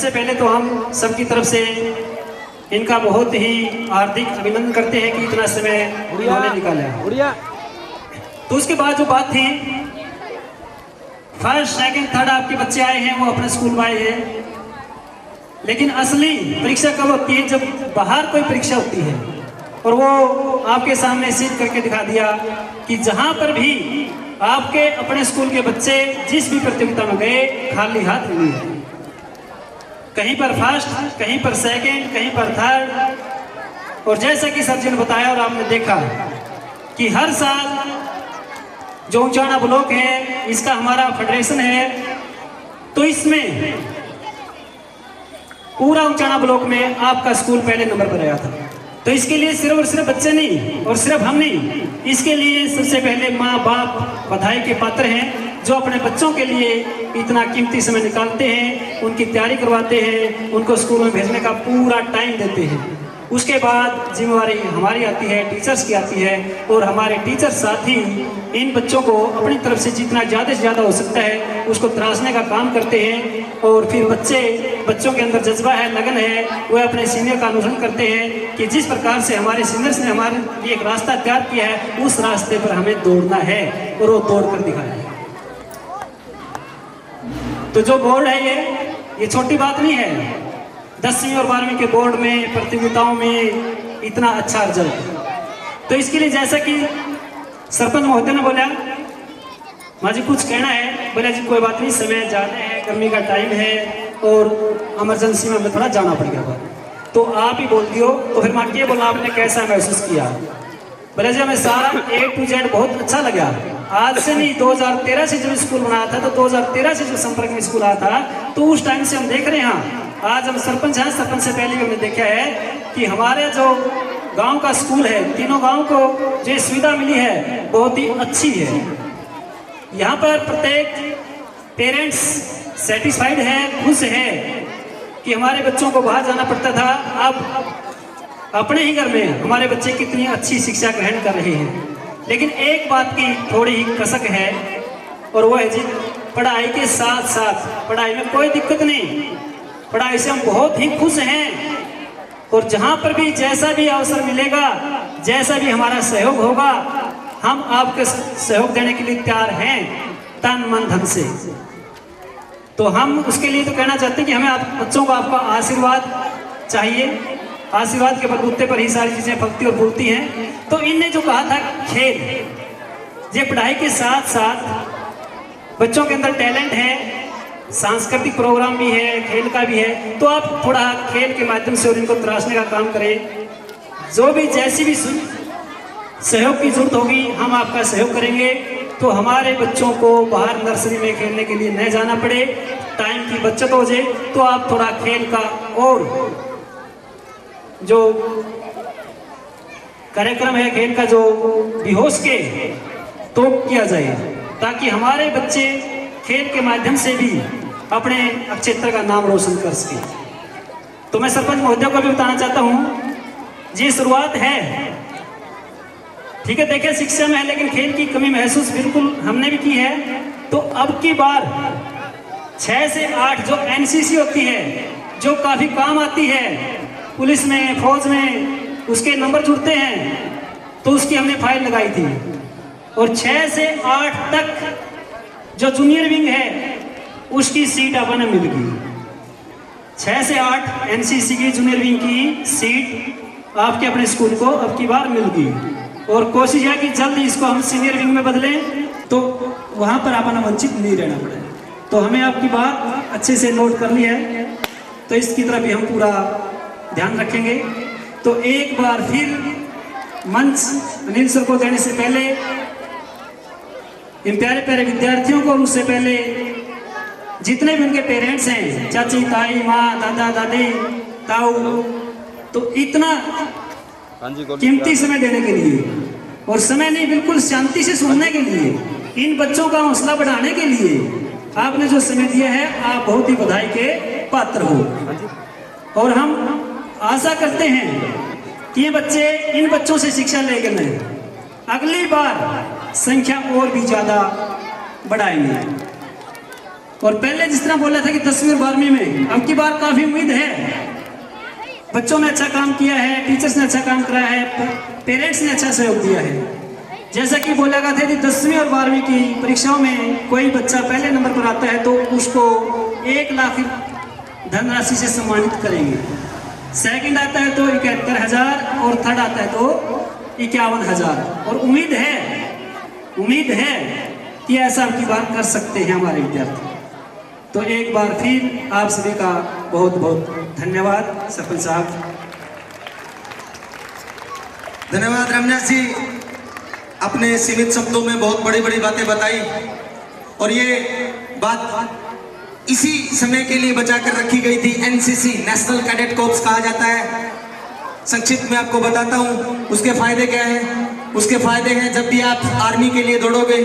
सबसे पहले तो हम सबकी तरफ से इनका बहुत ही हार्दिक अभिनंदन करते हैं कि इतना समय उन्होंने निकाला। तो उसके बाद जो बात थी, फर्स्ट सेकंड थर्ड आपके बच्चे आए हैं, वो अपने स्कूल में आए हैं, लेकिन असली परीक्षा कब होती है? जब बाहर कोई परीक्षा होती है। और वो आपके सामने सिद्ध करके दिखा दिया कि जहां पर भी आपके अपने स्कूल के बच्चे जिस भी प्रतियोगिता में गए, खाली हाथ नहीं है। कहीं पर फर्स्ट, कहीं पर सेकंड, कहीं पर थर्ड। और जैसा कि सर जी ने बताया और आपने देखा कि हर साल जो ऊंचाना ब्लॉक है, इसका हमारा फेडरेशन है, तो इसमें पूरा ऊंचाना ब्लॉक में आपका स्कूल पहले नंबर पर आया था। तो इसके लिए सिर्फ और सिर्फ बच्चे नहीं और सिर्फ हम नहीं, इसके लिए सबसे पहले माँ बाप बधाई के पात्र हैं, जो अपने बच्चों के लिए इतना कीमती समय निकालते हैं, उनकी तैयारी करवाते हैं, उनको स्कूल में भेजने का पूरा टाइम देते हैं। उसके बाद जिम्मेवारी हमारी आती है, टीचर्स की आती है, और हमारे टीचर साथ ही इन बच्चों को अपनी तरफ से जितना ज़्यादा से ज़्यादा हो सकता है उसको तराशने का काम करते हैं। और फिर बच्चों के अंदर जज्बा है, लगन है, वो अपने सीनियर का अनुसरण करते हैं कि जिस प्रकार से हमारे सीनियर्स ने हमारे लिए एक रास्ता तैयार किया है, उस रास्ते पर हमें दौड़ना है, और वो दौड़ कर दिखाया है। तो जो बोर्ड है ये छोटी बात नहीं है। 10वीं और 12वीं के बोर्ड में प्रतियोगिताओं में इतना अच्छा रिजल्ट। तो इसके लिए जैसा कि सरपंच महोदय ने बोला, माँ जी कुछ कहना है? बोला जी कोई बात नहीं, समय ज़्यादा है, गर्मी का टाइम है और इमरजेंसी में हमें थोड़ा जाना पड़ गया, तो आप ही बोल दियो। तो फिर माँ के बोला आपने कैसा महसूस किया? बोला जी हमें सारा A to Z बहुत अच्छा लगा। आज से नहीं, 2013 से जब स्कूल बनाया था, तो 2013 से जो संपर्क में स्कूल आया था, तो उस टाइम से हम देख रहे हैं। आज हम सरपंच हैं, सरपंच से पहले भी हमने देखा है कि हमारे जो गांव का स्कूल है, तीनों गांव को जो सुविधा मिली है बहुत ही अच्छी है। यहाँ पर प्रत्येक पेरेंट्स सेटिस्फाइड है, खुश है कि हमारे बच्चों को बाहर जाना पड़ता था, अब अपने ही घर में हमारे बच्चे कितनी अच्छी शिक्षा ग्रहण कर रहे हैं। लेकिन एक बात की थोड़ी ही कसक है, और वो है जी पढ़ाई के साथ साथ, पढ़ाई में कोई दिक्कत नहीं, पढ़ाई से हम बहुत ही खुश हैं, और जहां पर भी जैसा भी अवसर मिलेगा, जैसा भी हमारा सहयोग होगा, हम आपके सहयोग देने के लिए तैयार हैं, तन मन धन से। तो हम उसके लिए तो कहना चाहते हैं कि हमें आप बच्चों को आपका आशीर्वाद चाहिए। आशीर्वाद के बलबूते पर ही सारी चीजें फलती और फूलती हैं। तो इनने जो कहा था खेल, ये पढ़ाई के साथ साथ बच्चों के अंदर टैलेंट है, सांस्कृतिक प्रोग्राम भी है, खेल का भी है, तो आप थोड़ा खेल के माध्यम से और इनको तराशने का काम करें। जो भी जैसी भी सहयोग की जरूरत होगी, हम आपका सहयोग करेंगे, तो हमारे बच्चों को बाहर नर्सरी में खेलने के लिए न जाना पड़े, टाइम की बचत हो जाए। तो आप थोड़ा खेल का और जो कार्यक्रम है, खेल का जो बेहोश के तो किया जाए, ताकि हमारे बच्चे खेल के माध्यम से भी अपने क्षेत्र का नाम रोशन कर सके। तो मैं सरपंच महोदय को भी बताना चाहता हूँ, ये शुरुआत है, ठीक है, देखे शिक्षा में है, लेकिन खेल की कमी महसूस बिल्कुल हमने भी की है। तो अब की बार 6 से 8 जो NCC होती है, जो काफी काम आती है, पुलिस में, फौज में उसके नंबर जुड़ते हैं, तो उसकी हमने फाइल लगाई थी। और 6 से 8 तक जो जूनियर विंग है, उसकी सीट अपन मिल गई। 6 से 8 NCC की जूनियर विंग की सीट आपके अपने स्कूल को अब की बार मिल गई। और कोशिश है कि जल्द इसको हम सीनियर विंग में बदलें, तो वहां पर अपन वंचित नहीं रहना पड़े। तो हमें आपकी बात अच्छे से नोट कर ली है, तो इसकी तरफ भी हम पूरा ध्यान रखेंगे। तो एक बार फिर मंच अनिल सर को देने से पहले इन प्यारे प्यारे विद्यार्थियों को, उससे पहले जितने भी उनके पेरेंट्स हैं, चाची, ताई, माँ, दादा, दादी, ताऊ, तो इतना कीमती समय देने के लिए, और समय नहीं, बिल्कुल शांति से सुनने के लिए, इन बच्चों का हौसला बढ़ाने के लिए आपने जो समय दिया है, आप बहुत ही बधाई के पात्र हो। और हम आशा करते हैं कि ये बच्चे, इन बच्चों से शिक्षा लेकर अगली बार संख्या और भी ज्यादा बढ़ाएंगे। और पहले जिस तरह बोला था कि 10वीं और 12वीं में, अब की बार काफी उम्मीद है। बच्चों ने अच्छा काम किया है, टीचर्स ने अच्छा काम कराया है, पेरेंट्स ने अच्छा सहयोग दिया है। जैसा कि बोला गया था कि 10वीं और 12वीं की परीक्षाओं में कोई बच्चा पहले नंबर पर आता है तो उसको 1 लाख धनराशि से सम्मानित करेंगे। सेकंड आता है तो 71,000 और थर्ड आता है तो 51,000। और उम्मीद है कि ऐसा अब की बार कर सकते हैं हमारे विद्यार्थी। तो एक बार फिर आप सभी का बहुत बहुत धन्यवाद सरपंच साहब। धन्यवाद रमनाथ जी, अपने सीमित शब्दों में बहुत बड़ी बड़ी बातें बताई और ये बात इसी समय के लिए बचा कर रखी गई थी। एनसीसी, नेशनल कैडेट कॉर्प्स कहा जाता है। संक्षिप्त में आपको बताता हूँ उसके फायदे क्या हैं। उसके फायदे हैं, जब भी आप आर्मी के लिए दौड़ोगे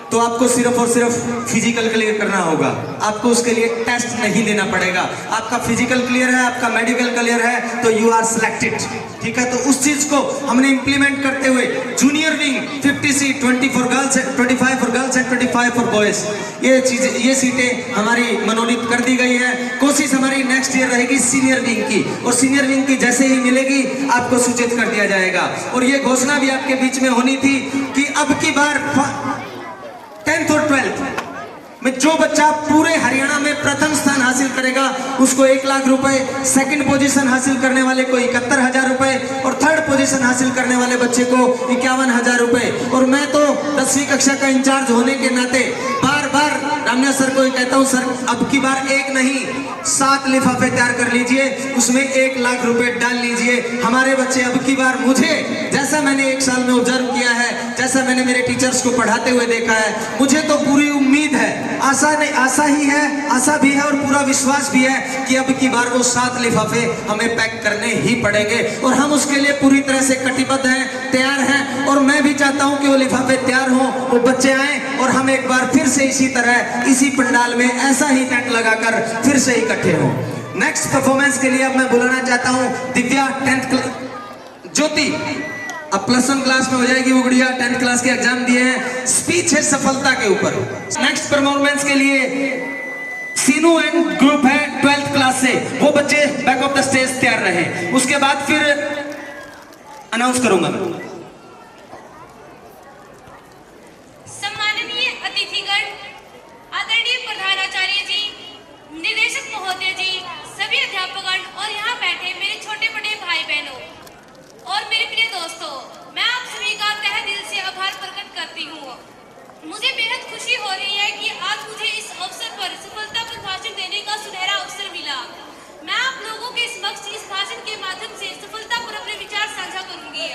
तो आपको सिर्फ और सिर्फ फिजिकल क्लियर करना होगा, आपको उसके लिए टेस्ट नहीं देना पड़ेगा। आपका फिजिकल क्लियर है, आपका मेडिकल क्लियर है तो यू आर सिलेक्टेड, ठीक है। तो उस चीज को हमने इंप्लीमेंट करते हुए junior wing 50 seat, 25 for girls and 25 for boys, ये सीटें हमारी मनोनीत कर दी गई है। कोशिश हमारी नेक्स्ट ईयर रहेगी सीनियर विंग की, और सीनियर विंग की जैसे ही मिलेगी आपको सूचित कर दिया जाएगा। और ये घोषणा भी आपके बीच में होनी थी कि अब की बार 10th और 12th में जो बच्चा पूरे हरियाणा में प्रथम स्थान हासिल करेगा उसको 1 लाख रुपए, सेकंड पोजीशन हासिल करने वाले को 71,000 रुपए और थर्ड पोजीशन हासिल करने वाले बच्चे को 51,000 रुपए। और मैं तो 10वीं कक्षा का इंचार्ज होने के नाते बार बार रामनाथ सर को कहता हूं, सर अब की बार 1 नहीं 7 लिफाफे तैयार कर लीजिए, उसमें 1 लाख रुपए डाल लीजिए। हमारे बच्चे अब की बार, मुझे जैसा मैंने 1 साल में ऑब्जर्व किया है, जैसा मैंने मेरे टीचर्स को पढ़ाते हुए देखा है, मुझे तो पूरी उम्मीद है, आशा भी है और पूरा विश्वास भी है कि अब की बार वो 7 लिफाफे हमें पैक करने ही पड़ेंगे। और हम उसके लिए पूरी तरह से कटिबद्ध हैं, तैयार हैं। और मैं भी चाहता हूं कि वो लिफाफे तैयार हों, वो बच्चे आए और हम एक बार फिर से इसी तरह इसी पंडाल में ऐसा ही टेंट लगाकर फिर से इकट्ठे हों। नेक्स्ट परफॉर्मेंस के लिए अब मैं बुलाना चाहता हूं दिव्या, 10th ज्योति अब +1 क्लास में हो जाएगी वो गुड़िया, 10th क्लास के एग्जाम दिए हैं, स्पीच है सफलता के ऊपर। नेक्स्ट परफॉर्मेंस के लिए सीनू एंड ग्रुप है 12th क्लास से, वो बच्चे बैक ऑफ द स्टेज तैयार रहे। उसके बाद फिर अनाउंस करूंगा मैं। सम्माननीय अतिथिगण, आदरणीय प्रधानाचार्य जी, निदेशक महोदय जी, सभी अध्यापकगण और यहाँ बैठे मेरे छोटे बड़े भाई बहनों और मेरे प्रिय दोस्तों, मैं आप सभी का तहे दिल से आभार प्रकट करती हूँ। मुझे बेहद खुशी हो रही है कि आज मुझे इस अवसर पर सफलता पर भाषण देने का सुनहरा अवसर मिला। मैं आप लोगों के समक्ष इस भाषण के माध्यम से सफलता पर अपने विचार साझा करूंगी।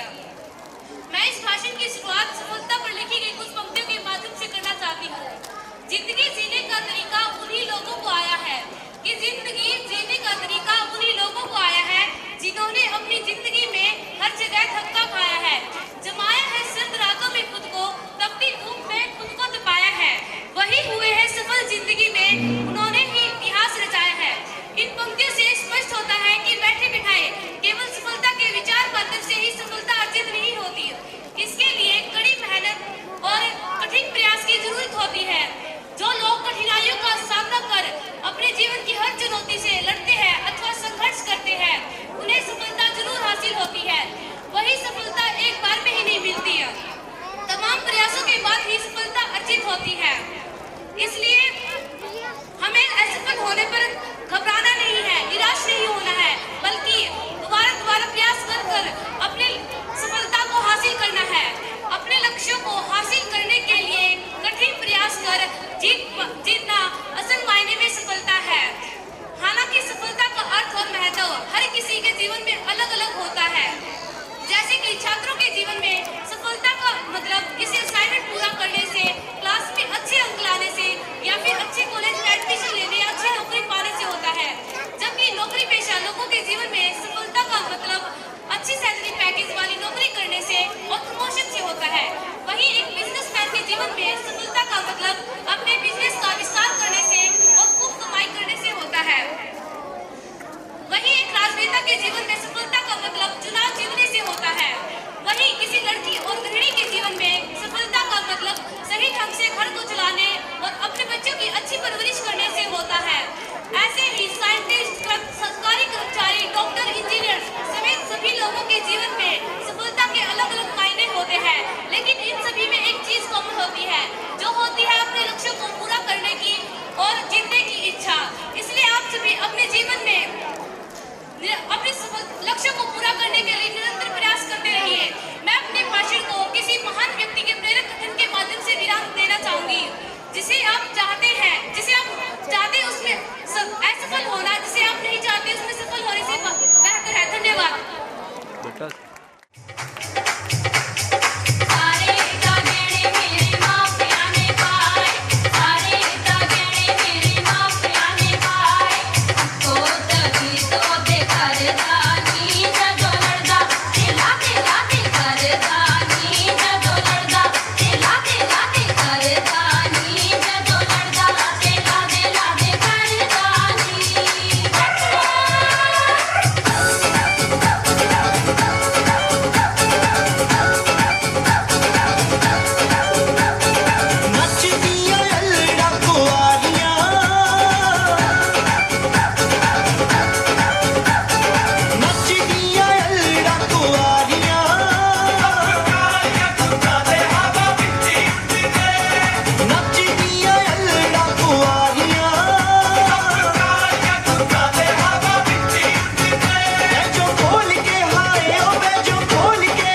मैं इस भाषण की शुरुआत सफलता पर लिखी गई कुछ पंक्तियों के माध्यम से करना चाहती हूँ। जिंदगी जीने का तरीका उन्हीं लोगों को आया है कि जिंदगी जीने का तरीका उन्हीं लोगों को आया है जिन्होंने अपनी जिंदगी में हर जगह धक्का खाया है, जमाया है सर्द रातों में खुद को, तपती धूप में खुद को तपाया है, वही हुए हैं सफल जिंदगी में, उन्होंने ही इतिहास रचाया है। इन पंक्तियों से स्पष्ट होता है कि बैठे बिठाए केवल सफलता के विचार माध्यम से ही सफलता अर्जित नहीं होती, इसके लिए कड़ी मेहनत और कठिन प्रयास की जरूरत होती है। जो लोग कठिनाइयों का सामना कर अपने जीवन की हर चुनौती से लड़ते हैं अथवा संघर्ष करते हैं, उन्हें सफलता जरूर हासिल होती है। वही सफलता एक बार में ही नहीं मिलती है, तमाम प्रयासों के बाद ही सफलता अर्जित होती है। इसलिए हमें असफल होने पर घबराना नहीं है, निराश नहीं होना है, बल्कि दोबारा प्रयास कर अपने सफलता को हासिल करना है। अपने लक्ष्यों को हासिल करने के लिए कठिन प्रयास कर जीतना असल मायने में सफलता है। हालांकि सफलता का अर्थ और महत्व हर किसी के जीवन में अलग अलग होता है। जैसे कि छात्रों के जीवन में सफलता का मतलब किसी असाइनमेंट पूरा करने से, क्लास में अच्छे अंक लाने से या फिर अच्छे कॉलेज में एडमिशन लेने या अच्छी नौकरी पाने से होता है। जबकि नौकरी पेशा लोगों के जीवन में सफलता का मतलब अच्छी सैलरी पैकेज वाली नौकरी करने से और प्रमोशन से होता है। वहीं एक बिजनेसमैन के जीवन में सफलता का मतलब अपने बिजनेस का विस्तार करने से और खूब कमाई करने से होता है। वहीं एक राजनेता के जीवन में सफलता का मतलब चुनाव जीतने से होता है। वहीं किसी लड़की और गृहिणी के जीवन में सफलता का मतलब सही ढंग से घर को चलाने और अपने बच्चों की अच्छी परवरिश आप चाहते हैं, जिसे आप चाहते हैं उसमें असफल होना, जिसे आप नहीं चाहते उसमें सफल होने से बेहतर है। धन्यवाद। सारे दागेड़े मेरे मापिया ने पाए, सारे दागेड़े मेरे मापिया ने पाए, तो तभी तो करदा नी जदों लड़दा, दिला दिला दे करदा नी जदों लड़दा, दिला दिला दे करदा नी जदों लड़दा, दिला दिला दे करदा नी। नचदियां अल्लड़ा कुआरियां, नचदियां अल्लड़ा कुआरियां, नचदियां अल्लड़ा कुआरियां, बैजो खोल के हाय ओ बैजो खोल के,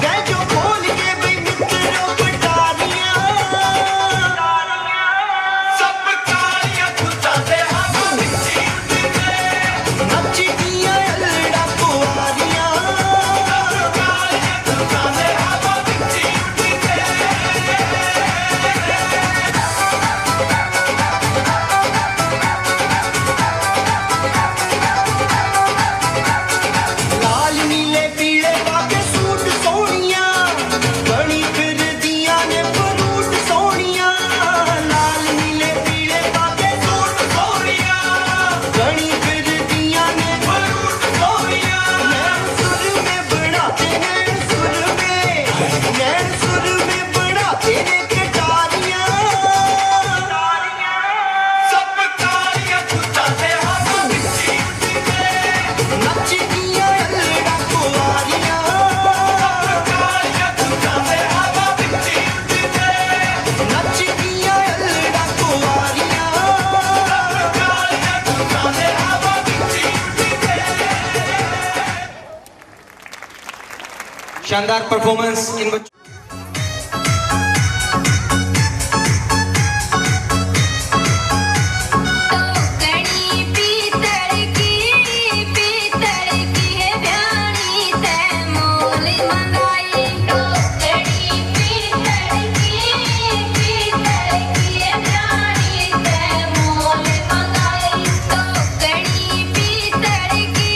बैजो खोल के बई मित्रो पटारियां, नचदियां अल्लड़ा कुआरियां, लाल नीले पीले पाके सूट सोहणियां, बनी फिरदियां ने फ्रूट सोहणियां, लाल नीले पीले पाके सूट सोहणियां, बनी फिरदियां ने फ्रूट सोहणियां, नैन सुर में बनाते नैन सुर में, नैन सुर में बनाते ने कटारियां, नचदियां अल्लड़ा कुआरियां, नचदियां अल्लड़ा कुआरियां, शानदार परफॉर्मेंस इन बच्चों। तो कणी पीतल की है ब्याणी ते मोल मंगाई, तो कणी पीतल की है ब्याणी ते मोल मंगाई, तो कणी पीतल की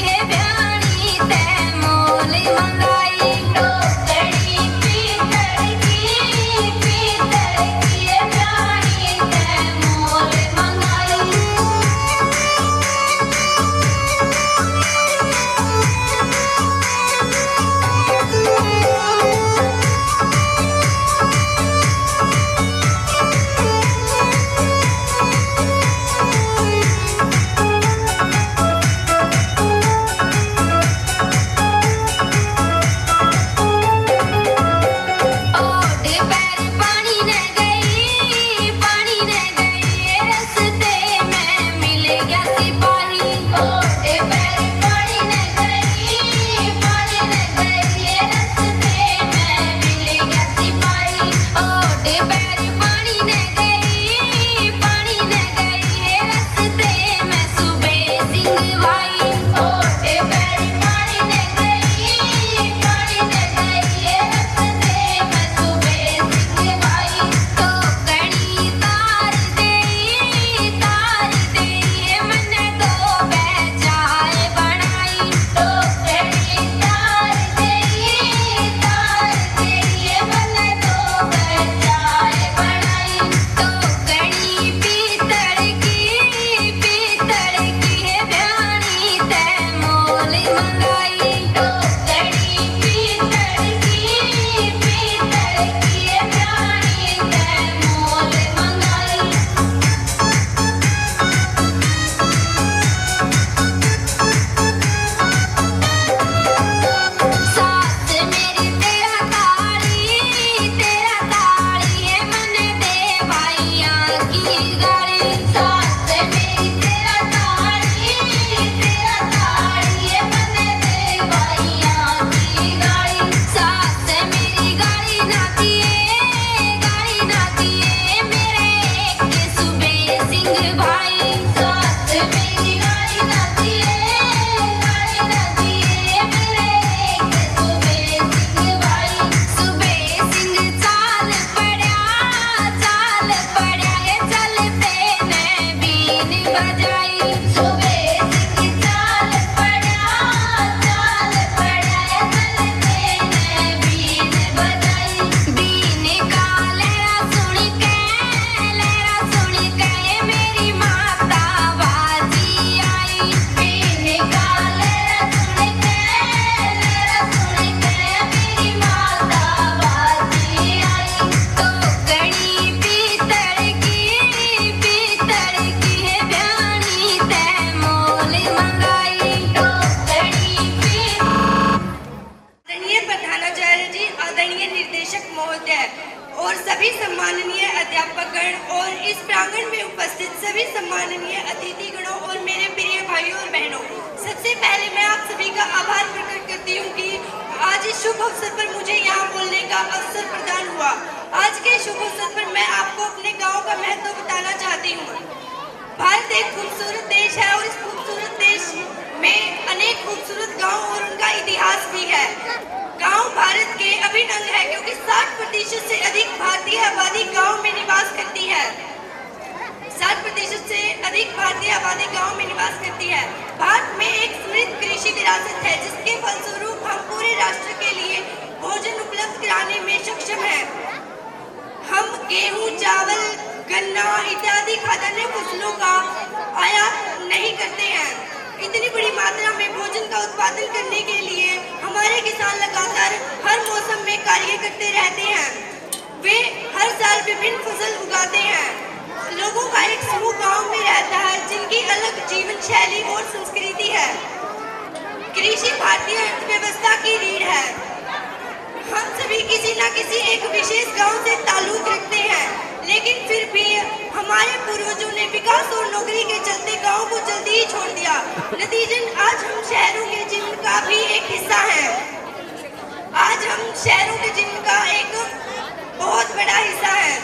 है ब्याणी ते मोल मंगाई। अध्यापकगण और इस प्रांगण में उपस्थित सभी सम्माननीय अतिथिगणों और मेरे प्रिय भाइयों और बहनों, सबसे पहले मैं आप सभी का आभार प्रकट करती हूँ कि आज इस शुभ अवसर पर मुझे यहाँ बोलने का अवसर प्रदान हुआ। आज के शुभ अवसर पर मैं आपको अपने गांव का महत्व बताना चाहती हूँ। भारत एक खूबसूरत देश है और इस खूबसूरत देश में अनेक खूबसूरत गांव और उनका इतिहास भी है। गांव भारत के अभिन्न अंग है क्योंकि 60% से अधिक भारतीय आबादी गांव में निवास करती है। 60% से अधिक भारतीय आबादी गांव में निवास करती है। भारत में एक समृद्ध कृषि विरासत है जिसके फलस्वरूप हम पूरे राष्ट्र के लिए भोजन उपलब्ध कराने में सक्षम हैं। हम गेहूं, चावल, गन्ना इत्यादि खाद्यान्न फसलों का आयात नहीं करते हैं। इतनी बड़ी मात्रा में भोजन का उत्पादन करने के लिए हमारे किसान लगातार हर मौसम में कार्य करते रहते हैं। वे हर साल विभिन्न फसल उगाते हैं। लोगों का एक समूह गांव में रहता है जिनकी अलग जीवन शैली और संस्कृति है। कृषि भारतीय अर्थव्यवस्था की रीढ़ है। हम सभी किसी न किसी एक विशेष गांव से ताल्लुक रखते हैं, लेकिन फिर भी हमारे पूर्वजों ने विकास और नौकरी के चलते गांव को जल्दी ही छोड़ दिया। नतीजन आज हम शहरों के जीवन का भी एक हिस्सा हैं। आज हम शहरों के जीवन का एक बहुत बड़ा हिस्सा है,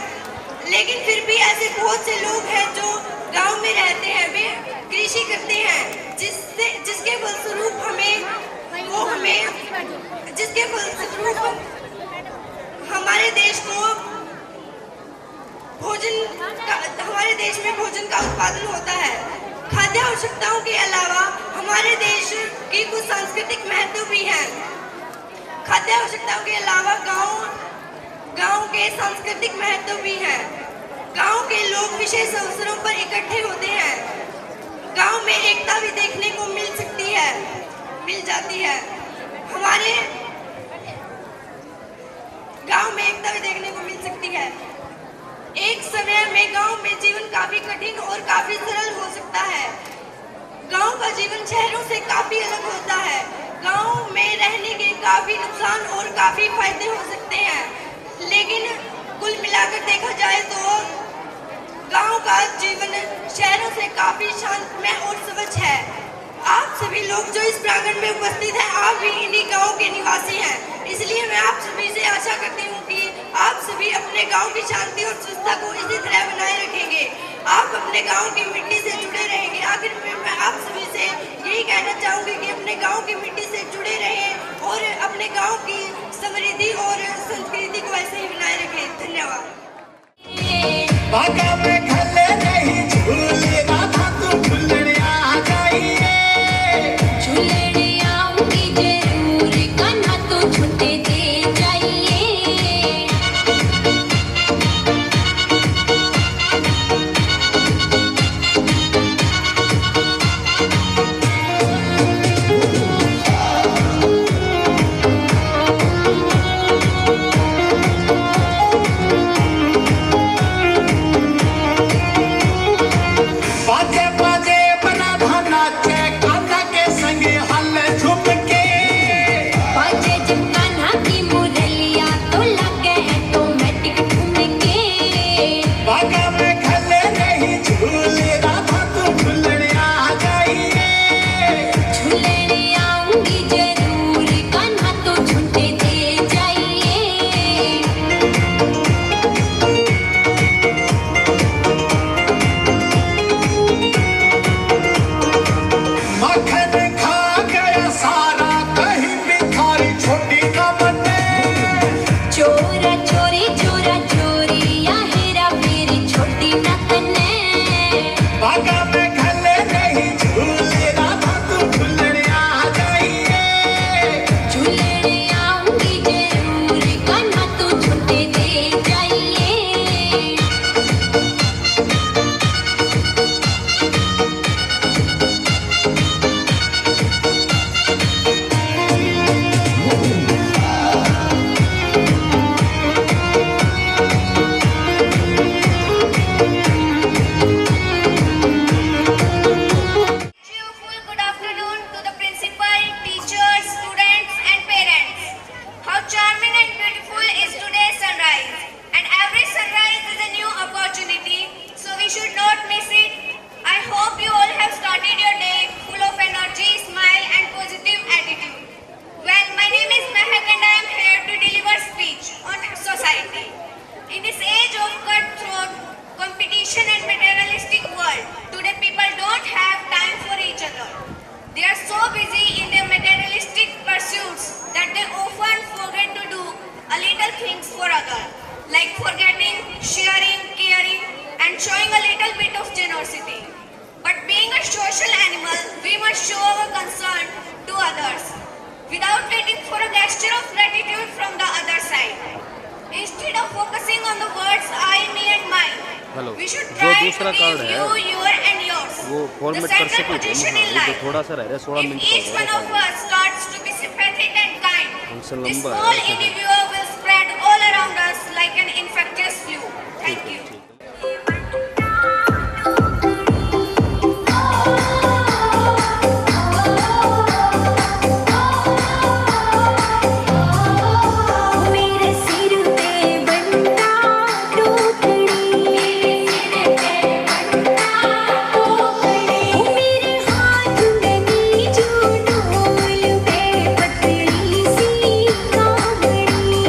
लेकिन फिर भी ऐसे बहुत से लोग हैं जो गांव में रहते हैं। वे कृषि करते हैं जिसके फलस्वरूप हमारे देश में भोजन का उत्पादन होता है। खाद्य आवश्यकताओं के अलावा हमारे देश की कुछ सांस्कृतिक महत्व भी है। खाद्य आवश्यकताओं के अलावा गांव के सांस्कृतिक महत्व भी है। गांव के लोग विशेष अवसरों पर इकट्ठे होते हैं। गांव में एकता भी देखने को मिल जाती है। हमारे गांव में एकता भी देखने को मिल सकती है। एक समय में गांव में जीवन काफी कठिन और काफी सरल हो सकता है। गांव का जीवन शहरों से काफी अलग होता है। गांव में रहने के काफी नुकसान और काफी फायदे हो सकते हैं, लेकिन कुल मिलाकर देखा जाए तो गांव का जीवन शहरों से काफी शांतमय और स्वच्छ है। आप सभी लोग जो इस प्रांगण में उपस्थित हैं, आप भी इन्हीं गांव के निवासी हैं। इसलिए मैं आप सभी से आशा करती हूँ कि आप सभी अपने गांव की शांति और स्वच्छता को इसी तरह बनाए रखेंगे। आप अपने गांव की मिट्टी से जुड़े रहेंगे। आखिर में मैं आप सभी से यही कहना चाहूँगी कि अपने गांव की मिट्टी से जुड़े रहें और अपने गांव की समृद्धि और संस्कृति को ऐसे ही बनाए रखें। धन्यवाद। so busy in their materialistic pursuits that they often forget to do a little things for others, like forgetting, sharing, caring, and showing a little bit of generosity. But being a social animal, we must show our concern to others without waiting for a gesture of gratitude from the other side. Instead of focusing on the words I, me and mine, hello, we should जो try to दूसरा give card है you, your and yours. वो The format कर central सके position in तो life. थोड़ा सा रह रहा है 16 If minute each one of us starts to be sympathetic and kind, हमसे this लंबा small है individual will spread all around us like an infectious flu. Thank you. मेरे सिर पे बंटा टोकरी मेरे हाथ में नीजू डोल पे पतली सी कांगड़ी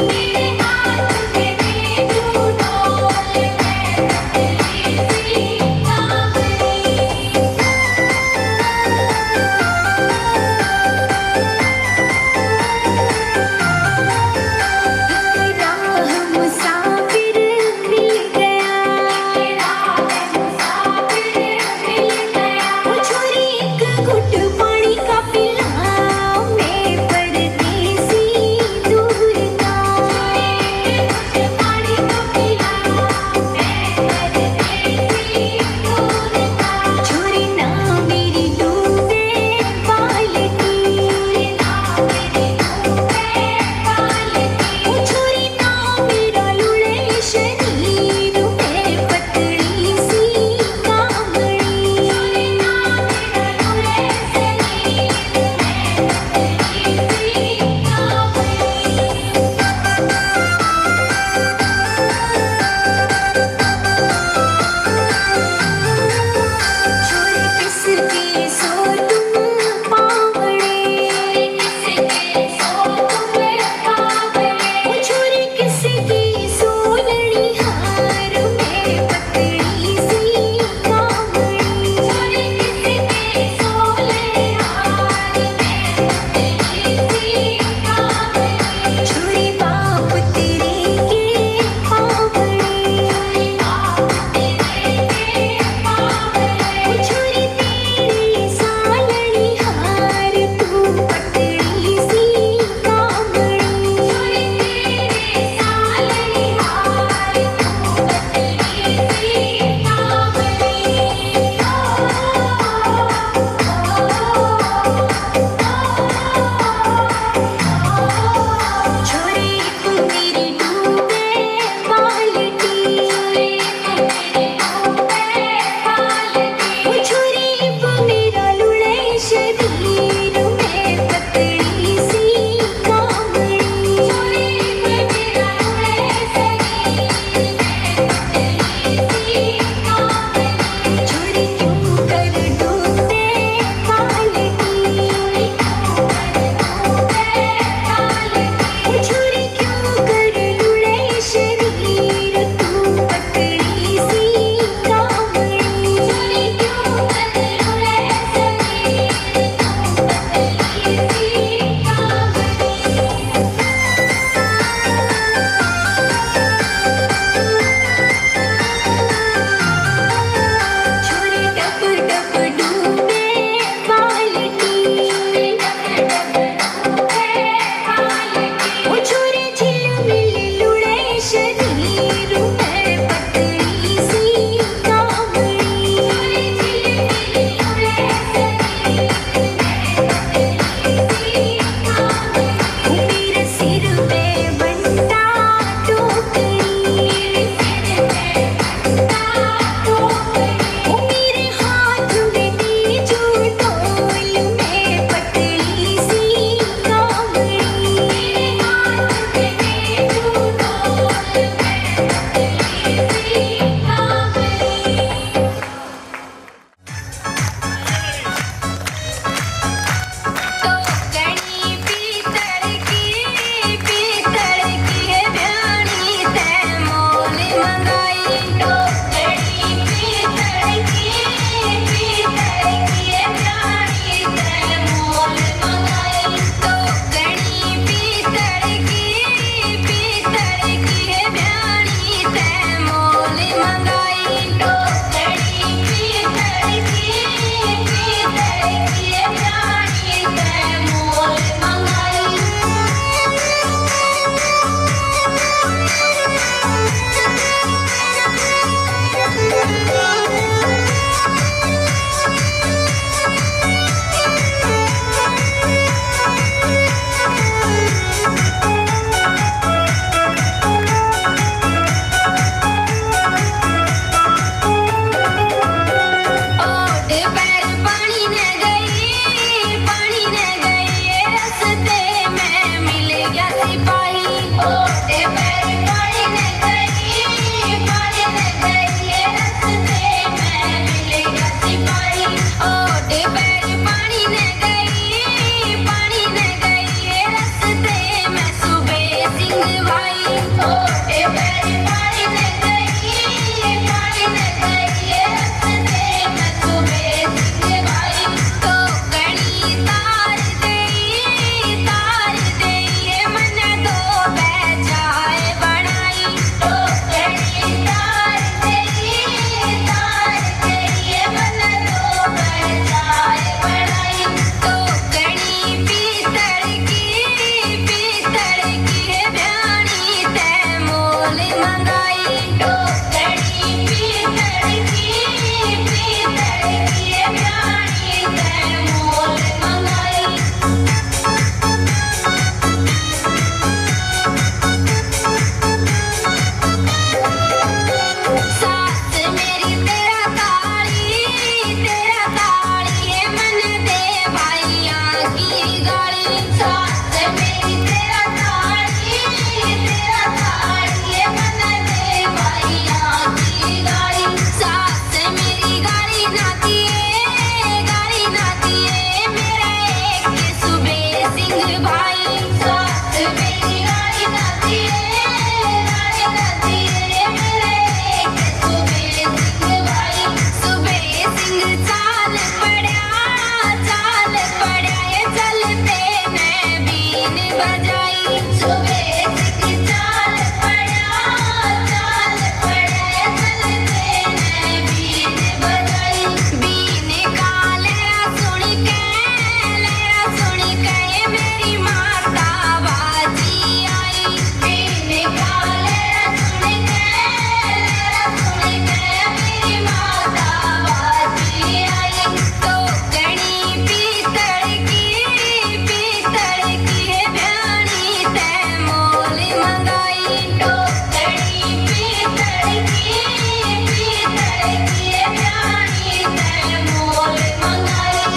किए प्यारी ते मोल मंगाई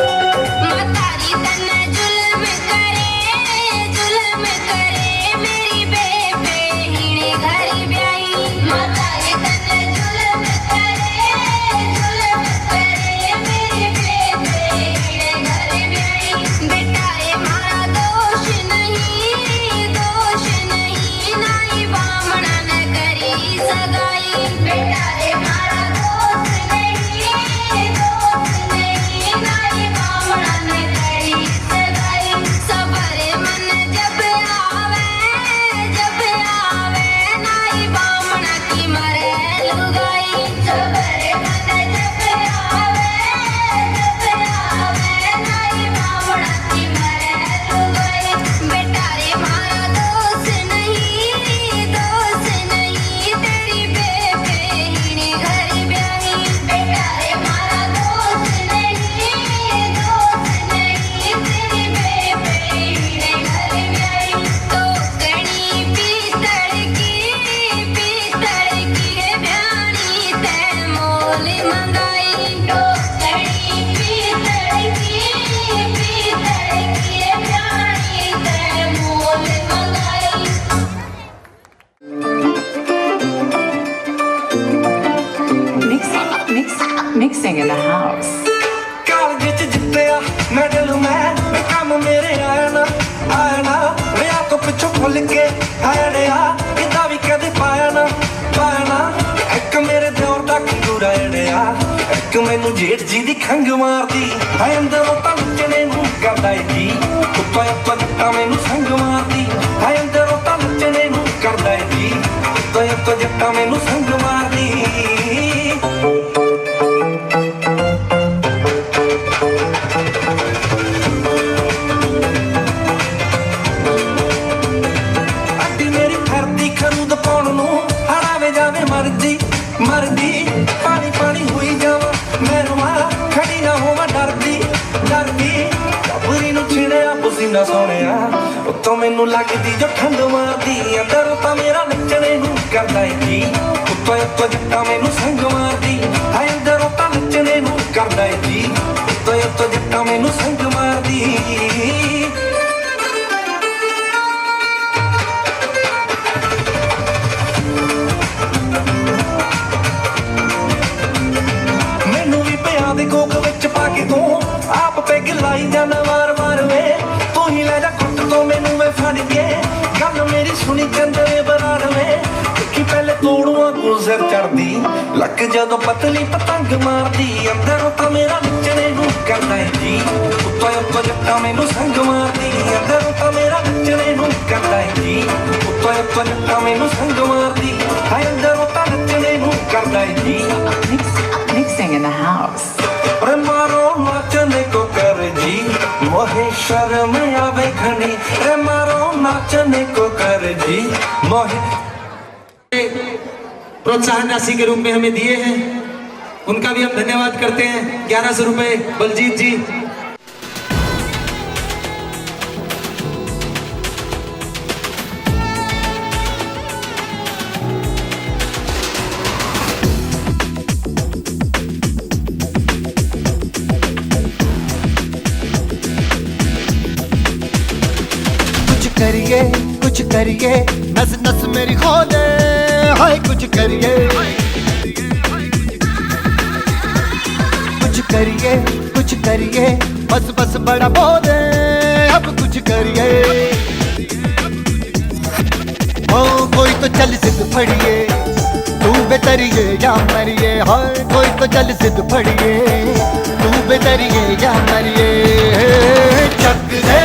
मतारी तन्ने जुल्म करे मेरी बेबे हिणे घरी ब्याई मतारी तन्ने जुल्म करे मेरी बेबे हिणे घरी ब्याई बेटा ये मारा दोष नहीं नाई बामणा ने करी सगाई बेटा ये मारा दोष नहीं नाई बामणा ने करी सगाई सबरे मन जब आवे नाई बामणा की मरे लुगाई सबरे मन जब आवे नाई बामणा की मरे लुगाई बेटा रे मारा दोष नहीं तेरी बेबे हिणे घरी ब्याही बेटा रे मारा दोष नहीं तेरी बेबे हिणे घरी ब्याही तो गणी पीतल की है ब्याणी ते मोल मंगाई तो गणी पीतल की है ब्याणी ते मोल मंगाई Mixing in the house. College ਚ ਜਿੱਤਿਆ ਮੈਡਲ ਮੈਂ ਕੰਮ ਮੇਰੇ ਆਇਆ ਨਾ ਵਿਆਹ ਤੋਂ ਪਿੱਛੋਂ ਭੁੱਲ ਕੇ ਆਇਆ ਕਿਦਾਂ ਵੀ ਕਦੇ ਪਾਇਆ ਨਾ ਇੱਕ ਮੇਰੇ ਦਿਓਰ ਦਾ ਕੰਗੂਰਾ ਏੜਿਆ ਇੱਕ ਮੈਨੂੰ ਜੇਠ ਜੀ ਦੀ ਖੰਗ ਮਾਰਦੀ ਐ ਅੰਦਰੋਂ ਤਾਂ ਨੱਚਣੇ ਨੂੰ ਕਰਦਾ ਏ ਜੀ ਉੱਪਰ ਜੱਟਾਂ ਮੈਨੂੰ ਸੰਗ ਮਾਰਦੀ ਐ ਅੰਦਰੋਂ ਤਾਂ ਨੱਚਣੇ ਨੂੰ ਕਰਦਾ ਏ ਜੀ ਉੱਪਰ ਜੱਟਾਂ ਮੈਨੂੰ ਸੰਗ ਮਾਰਦੀ ਅੱਡੀ ਮੇਰੀ ਫਿਰਦੀ ਖਰੂਦ ਪਾਉਣ ਨੂੰ ਹੜਾਵੇ ਜਾਵੇ ਮਰਦੀ ਪਾਣੀ ਹੋਈ ਜਾਵਾਂ ਮੈਂ ਰੁਮਾਂ ਖੜੀ ਨਾ ਹੋਵਾਂ ਡਰਦੀ ਕਬਰੀ ਨੂੰ ਛਿੜਿਆ ਪਸੀਨਾ ਸੋਹਣਿਆ ਉੱਤੋਂ ਮੈਨੂੰ ਲੱਗਦੀ ਜੋ ਠੰਡ ਮਾਰਦੀ ਅੰਦਰੋਂ ਤਾਂ ਮੇਰਾ ਨੱਚਣੇ ਨੂੰ ਕਰਦਾ ਏ ਜੀ ਉੱਤੋਂ ਜੱਟਾਂ ਮੈਨੂੰ ਸੰਗ ਮਾਰਦੀ ਐ ਅੰਦਰੋਂ ਤਾਂ ਨੱਚਣੇ ਨੂੰ ਕਰਦਾ ਏ ਜੀ ਉੱਤੋਂ ਜੱਟਾਂ ਮੈਨੂੰ ਸੰਗ ਮਾਰਦੀ ਮੈਨੂੰ ਵੀ ਪਿਆ ਦੇ ਕੋਕ ਵਿੱਚ ਪਾ ਕੇ ਤੂੰ ਆਪ ਪੈਗ ਲਾਈ ਜਾਣਾ ਵਾਰ ਵੇ ਤੂੰ ਹੀ ਲੈ ਜਾ ਕੁੱਟ ਤੋਂ ਮੈਨੂੰ ਵੇ ਫੜ ਕੇ ਗੱਲ ਮੇਰੀ ਸੁਣੀ ਚੰਦਰੇ ਬਰਾੜ ਵੇ ਕਿ ਪਹਿਲੇ ਤੋੜੂਆਂ ਕੋਲ ਸਿਰ ਚੜਦੀ ਲੱਕ ਜਦੋਂ ਪਤਲੀ ਪਤੰਗ ਮਾਰਦੀ ਅੰਦਰੋਂ ਤਾਂ ਮੇਰਾ ਨੱਚਣੇ ਨੂੰ ਕਰਦਾ ਏ ਜੀ ਉੱਤੋਂ ਜੱਟਾਂ ਮੈਨੂੰ ਸੰਗ ਮਾਰਦੀ ਅੰਦਰੋਂ ਤਾਂ ਮੇਰਾ ਨੱਚਣੇ ਨੂੰ ਕਰਦਾ ਏ ਜੀ ਉੱਤੋਂ ਜੱਟਾਂ ਮੈਨੂੰ ਸੰਗ ਮਾਰਦੀ ਹਾਏ ਅੰਦਰੋਂ ਤਾਂ ਨੱਚਣੇ ਨੂੰ ਕਰਦਾ ਏ ਜੀ Mixing in the house. रे मारो नाचने को कर जी मोहे शर्म आवे घनी रे मारो नाचने को कर जी मोहे प्रोत्साहन राशि के रूप में हमें दिए हैं उनका भी हम धन्यवाद करते हैं 1100 रुपए बलजीत जी कुछ करिए नस नस मेरी खोले हाय कुछ करिए बस बस बड़ा बोले अब कुछ करिए ओ कोई तो चल सिद्ध फड़िए तू बेतरिए या मरिए हाय कोई तो चल सिद्ध फड़िए तू बेतरिए या मरिए चक दे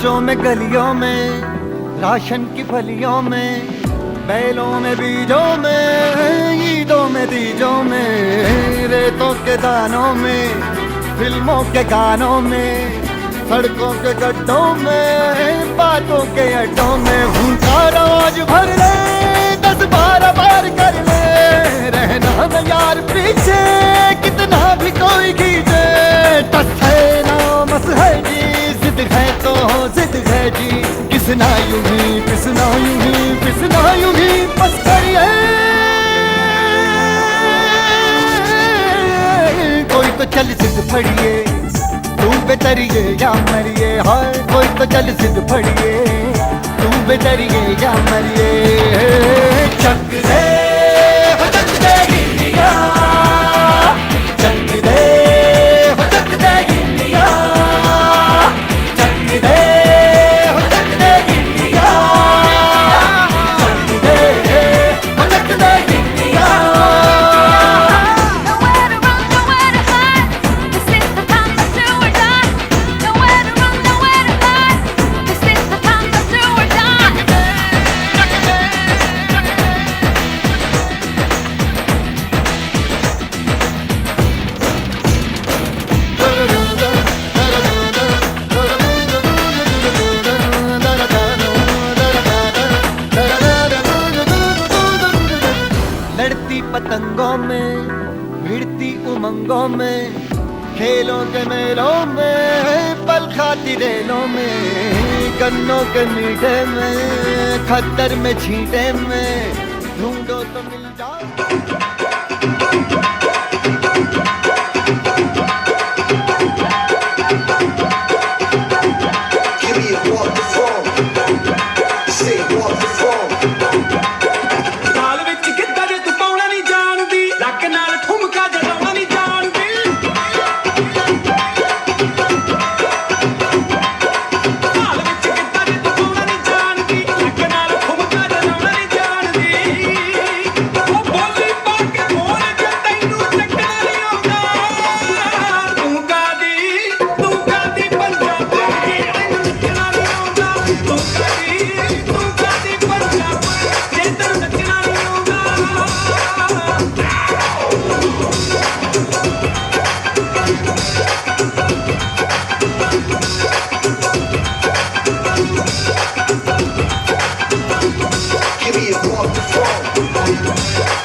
कोचों में गलियों में राशन की फलियों में बैलों में बीजों में ईदों में दीजों में रेतों के दानों में फिल्मों के गानों में सड़कों के गड्ढों में बातों के अड्डों में भूखा रवाज भर ले 10-12 बार कर ले रहना न यार पीछे कितना भी कोई खींचे टस है ना मस है जी जिद है तो जिद है जी किसना यूं ही पिसना यूं ही पिसना यूं ही बस करिए कोई तो चल जिद फड़िए तू बेतरिए या मरिए हाय कोई तो चल जिद फड़िए तू बेतरिए या मरिए चक दे हो चक दे गिलिया चक दे हो चक दे गिलिया चक दे हो चक दे गिलिया चक दे हो चक दे गिलिया Nowhere to run, nowhere to hide. This is the time to do or die. Nowhere to run, nowhere to hide. This is the time to do or die. लड़ती पतंगों में भिड़ती उमंगों में खेलों के मेलों में पल खाती रेलों में गन्नों के मीठे में खद्दर में छींटे में ढूंढो तो मिल जाओ Give me a walk the phone. Say walk the phone. ਤਾਲ ਵਿੱਚ ਕਿੱਦਾਂ ਜੇ ਤੂੰ ਪਾਉਣਾ ਨਹੀਂ ਜਾਣਦੀ ਲੱਕ ਨਾਲ ਠੁਮਕਾ ਜਲਾਉਣਾ ਨਹੀਂ ਜਾਣਦੀ ਤਾਲ ਵਿੱਚ ਕਿੱਦਾਂ ਜੇ ਤੂੰ ਪਾਉਣਾ ਨਹੀਂ ਜਾਣਦੀ ਲੱਕ ਨਾਲ ਠੁਮਕਾ ਜਲਾਉਣਾ ਨਹੀਂ ਜਾਣਦੀ ਉਹ ਬੋਲੀ ਪਾ ਕੇ ਬੋਲ ਜੇ ਤੈਨੂੰ ਚੱਕਣਾ ਨਹੀਂ ਆਉਂਦਾ ਤੂੰ ਕਾਦੀ ਪੰਜਾਬ ਜੇ ਤੈਨੂੰ ਨੱਚਣਾ ਨਹੀਂ ਆਉਂਦਾ ਤੂੰ ਕਾਦੀ ਪੰਜਾਬ ਜੇ ਤੈਨੂੰ ਨੱਚਣਾ ਨਹੀਂ ਆਉਂਦਾ Give me a walk the phone.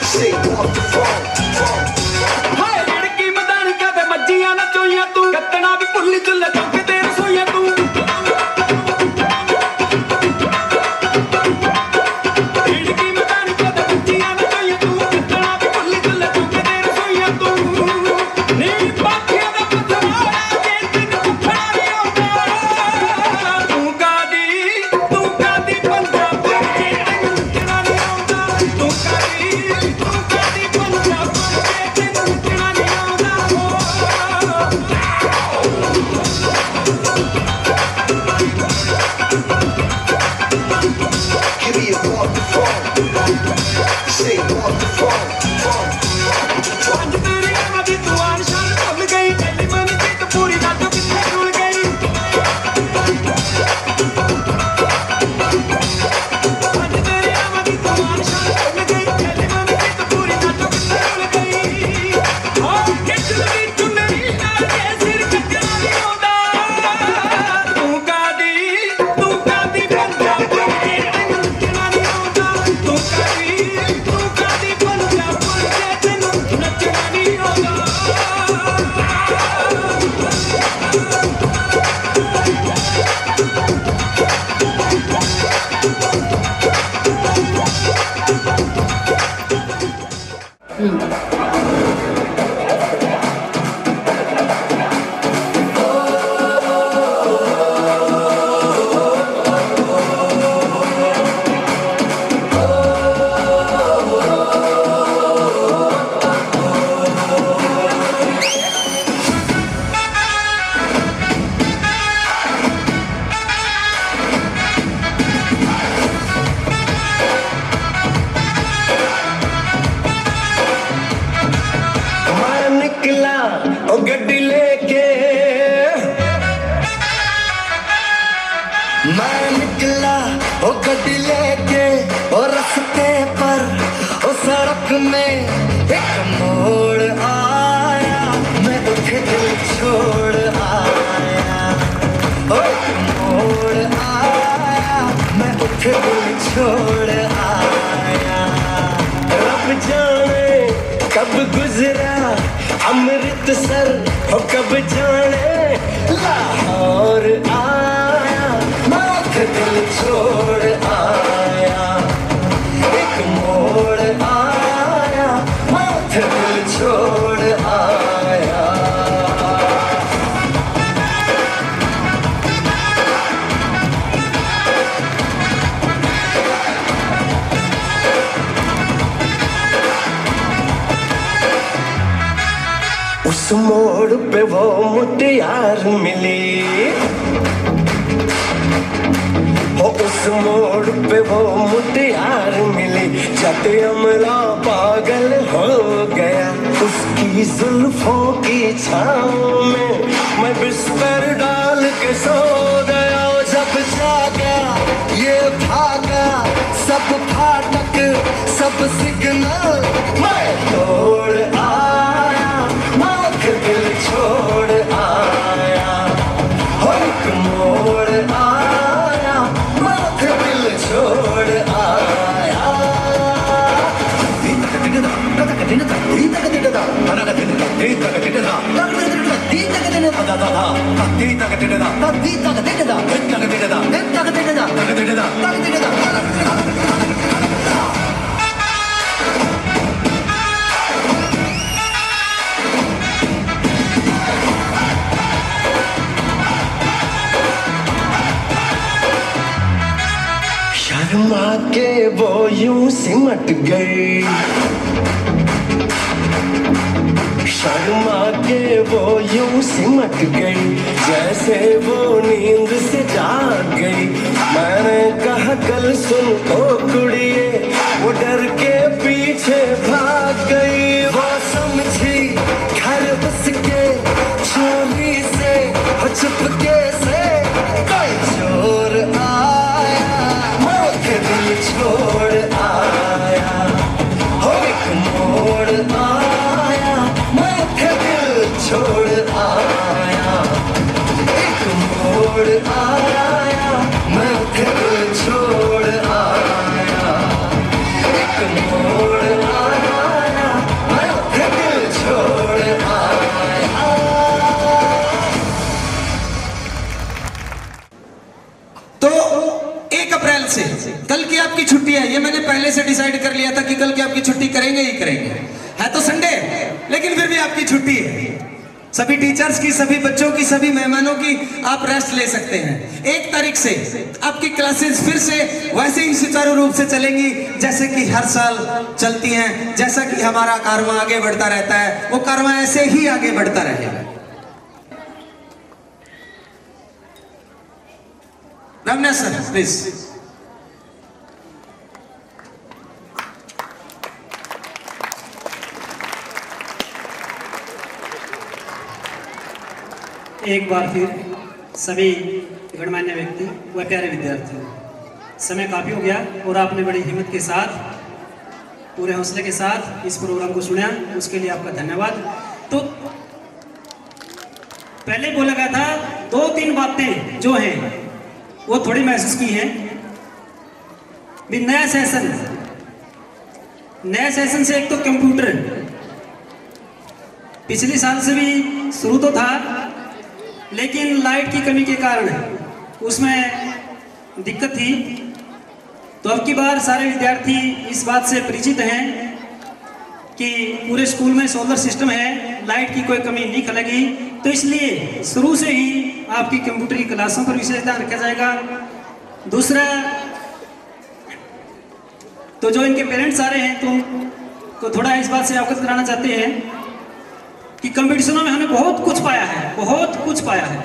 Say walk the phone. ਹਾਏ ਲੜਕੀ ਮੈਦਾਨ ਕਦੇ ਮੱਜੀਆਂ ਨਾ ਚੋਈਆਂ ਤੂੰ ਕੱਟਣਾ ਵੀ ਭੁੱਲੀ ਚੁੱਲ੍ਹੇ ਚੌਂਕੇ ਤੇ ਰਸੋਈਆਂ ਤੂੰ ਲੜਕੀ ਮੈਦਾਨ ਕਦੇ ਮੱਜੀਆਂ ਨਾ ਚੋਈਆਂ ਤੂੰ ਕੱਟਣਾ ਵੀ ਭੁੱਲੀ ਚੁੱਲ੍ਹੇ ਚੌਂਕੇ ਤੇ ਰਸੋਈਆਂ ਤੂੰ ਨੀ ਬਾਕੀਆਂ ਦਾ ਪਥਵਾੜਾ ਜੇ ਤੈਨੂੰ ਕੁੱਖਣਾ ਨਹੀਂ ਆਉਂਦਾ ਤੂੰ ਕਾਦੀ ਪੰਜਾਬ ਜੇ ਤੈਨੂੰ ਨੱਚਣਾ ਨਹੀਂ ਆਉਂਦਾ ਤੂੰ ਕਾਦੀ ਪੰਜਾਬ ਜੇ ਤੈਨੂੰ ਨੱਚਣਾ ਨਹੀਂ ਆਉਂਦਾ Give me a walk the phone. Say walk the phone. ਅੱਜ ਤੇਰੀ ਆਵਾਂ ਦੀ ਤੂੰ ਆਨਸ਼ਾਨ ਭੁੱਲ ਗਈ ਪਹਿਲੀ ਮਨ ਦੀ ਤੂੰ ਪੂਰੀ ਰਾਤ ਕਿੱਥੇ ਡੁੱਲ ਗਈ ਅੱਜ ਤੇਰੀ ਆਵਾਂ ਦੀ ਤੂੰ ਆਨਸ਼ਾਨ ਭੁੱਲ ਗਈ ਪਹਿਲੀ ਮਨ ਦੀ ਤੂੰ ਪੂਰੀ ਰਾਤ ਕਿੱਥੇ ਡੁੱਲ ਗਈ ਹੋ ਖਿੱਚ ਲਈ ਚੁੰਨਰੀ ਨਾਲ ਕੇ ਸਿਰ ਕੱਟਣਾ ਨਹੀਂ ਆਉਂਦਾ ਤੂੰ ਕਾਦੀ ਪੰਜਾਬ ਜੇ ਤੈਨੂੰ ਨੱਚਣਾ ਨਹੀਂ ਆਉਂਦਾ ਤੂੰ ਕਾਦੀ ਪੰਜਾਬ ਜੇ ਤੈਨੂੰ ਨੱਚਣਾ ਨਹੀਂ ਆਉਂਦਾ मैं निकला ओ गड्डी लेके ओ रास्ते पर ओ सड़क में एक मोड़ आया, मैं उठे दिल छोड़ आया। ओ एक मोड़ आया, मैं उठे दिल छोड़ आया। रब जाने कब गुजरा अमृतसर हो, कब जाने लाहौर आया, मैं उठे दिल छोड़ आया। एक मोड़ आया, मैं उठे दिल छोड़ आया। उस मोड़ पे वो मुटियार मिली हो, उस मोड़ पे वो मुटियार मिली, जट अमला पागल हो गया। उसकी जुल्फों की छाँव में मैं बिस्तर डाल के सो गया। जब जागा ये भागा, सब फाटक सब सिग्नल मैं तोड़ आया, मैं दिल छोड़ आया। हो एक मोड़ आया, मैं दिल छोड़ आया। शर्मा के वो यूं सिमट गई, शर्मा के वो यूं सिमट गई, जैसे वो नींद से जाग गई। मैंने कहा कल सुन ओ कुड़िए, वो डर के पीछे भाग गई। वो समझी घर उसके चोरी से हो, चुपके से कोई चोर आया, मैं दिल छोड़ आया। हो एक मोड़ आया, मैं दिल छोड़ आया। एक मोड़ आया, मैं दिल छोड़ आया। एक मोड़ आया, मैं दिल छोड़ आया। तो 1 अप्रैल से कल की आपकी छुट्टी है, ये मैंने पहले से डिसाइड कर लिया था कि कल की आपकी छुट्टी करेंगे ही करेंगे। है तो संडे, लेकिन फिर भी आपकी छुट्टी है। सभी टीचर्स की, सभी बच्चों की, सभी मेहमानों की आप रेस्ट ले सकते हैं। 1 तारीख से आपकी क्लासेस फिर से वैसे ही सुचारू रूप से चलेंगी जैसे कि हर साल चलती हैं। जैसा कि हमारा कारवां आगे बढ़ता रहता है, वो कारवां ऐसे ही आगे बढ़ता रहेगा। Ramana sir please. एक बार फिर सभी गणमान्य व्यक्ति व प्यारे विद्यार्थियों, समय काफ़ी हो गया और आपने बड़ी हिम्मत के साथ, पूरे हौसले के साथ इस प्रोग्राम को सुना, उसके लिए आपका धन्यवाद। तो पहले बोला गया था 2-3 बातें जो हैं वो थोड़ी महसूस की हैं। भी नया सेशन से एक तो कंप्यूटर पिछले साल से भी शुरू तो था, लेकिन लाइट की कमी के कारण उसमें दिक्कत थी। तो अब की बार सारे विद्यार्थी इस बात से परिचित हैं कि पूरे स्कूल में सोलर सिस्टम है, लाइट की कोई कमी नहीं खलेगी। तो इसलिए शुरू से ही आपकी कंप्यूटर की क्लासों पर विशेष ध्यान रखा जाएगा। दूसरा, तो जो इनके पेरेंट्स आ रहे हैं तो थोड़ा इस बात से अवगत कराना चाहते हैं कि कंपटीशनों में हमने बहुत कुछ पाया है।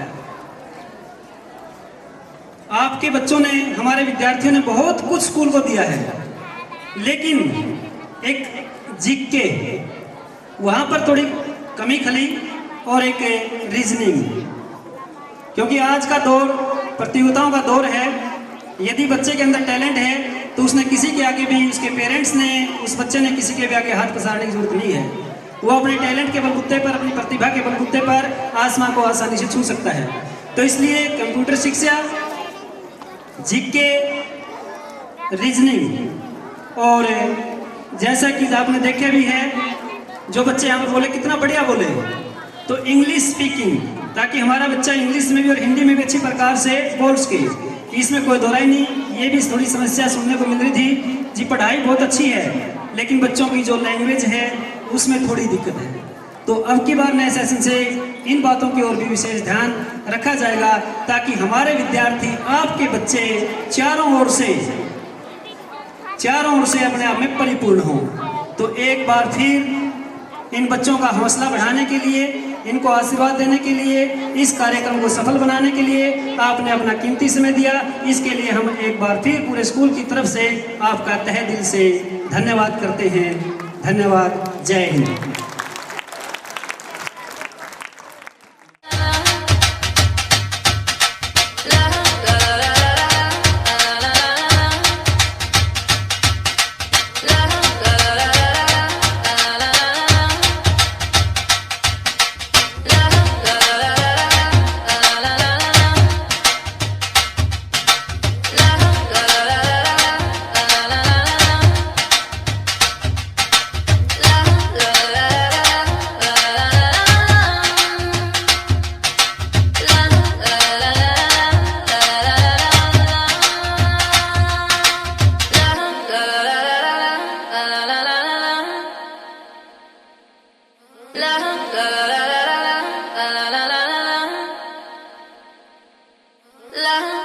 आपके बच्चों ने, हमारे विद्यार्थियों ने बहुत कुछ स्कूल को दिया है, लेकिन एक जीके वहां पर थोड़ी कमी खली, और एक रीजनिंग, क्योंकि आज का दौर प्रतियोगिताओं का दौर है। यदि बच्चे के अंदर टैलेंट है तो उसने किसी के आगे भी, उसके पेरेंट्स ने, उस बच्चे ने किसी के भी आगे हाथ पसारने की जरूरत नहीं है। वो अपने टैलेंट के बलबूते पर, अपनी प्रतिभा के बलबूते पर आसमां को आसानी से छू सकता है। तो इसलिए कंप्यूटर शिक्षा, जीके, रीजनिंग और जैसा कि आपने देखे भी है, जो बच्चे यहाँ पर बोले कितना बढ़िया बोले, तो इंग्लिश स्पीकिंग, ताकि हमारा बच्चा इंग्लिश में भी और हिंदी में भी अच्छी प्रकार से बोल सके, इसमें कोई दोहराई नहीं। ये भी थोड़ी समस्या सुनने को मिल रही थी जी, पढ़ाई बहुत अच्छी है लेकिन बच्चों की जो लैंग्वेज है उसमें थोड़ी दिक्कत है। तो अब की बार नए सेशन से इन बातों की ओर भी विशेष ध्यान रखा जाएगा, ताकि हमारे विद्यार्थी, आपके बच्चे चारों ओर से अपने आप में परिपूर्ण हों। तो एक बार फिर इन बच्चों का हौसला बढ़ाने के लिए, इनको आशीर्वाद देने के लिए, इस कार्यक्रम को सफल बनाने के लिए आपने अपना कीमती समय दिया। इसके लिए हम एक बार फिर पूरे स्कूल की तरफ से आपका तहे दिल से धन्यवाद करते हैं। धन्यवाद। जय हिंद।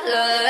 la la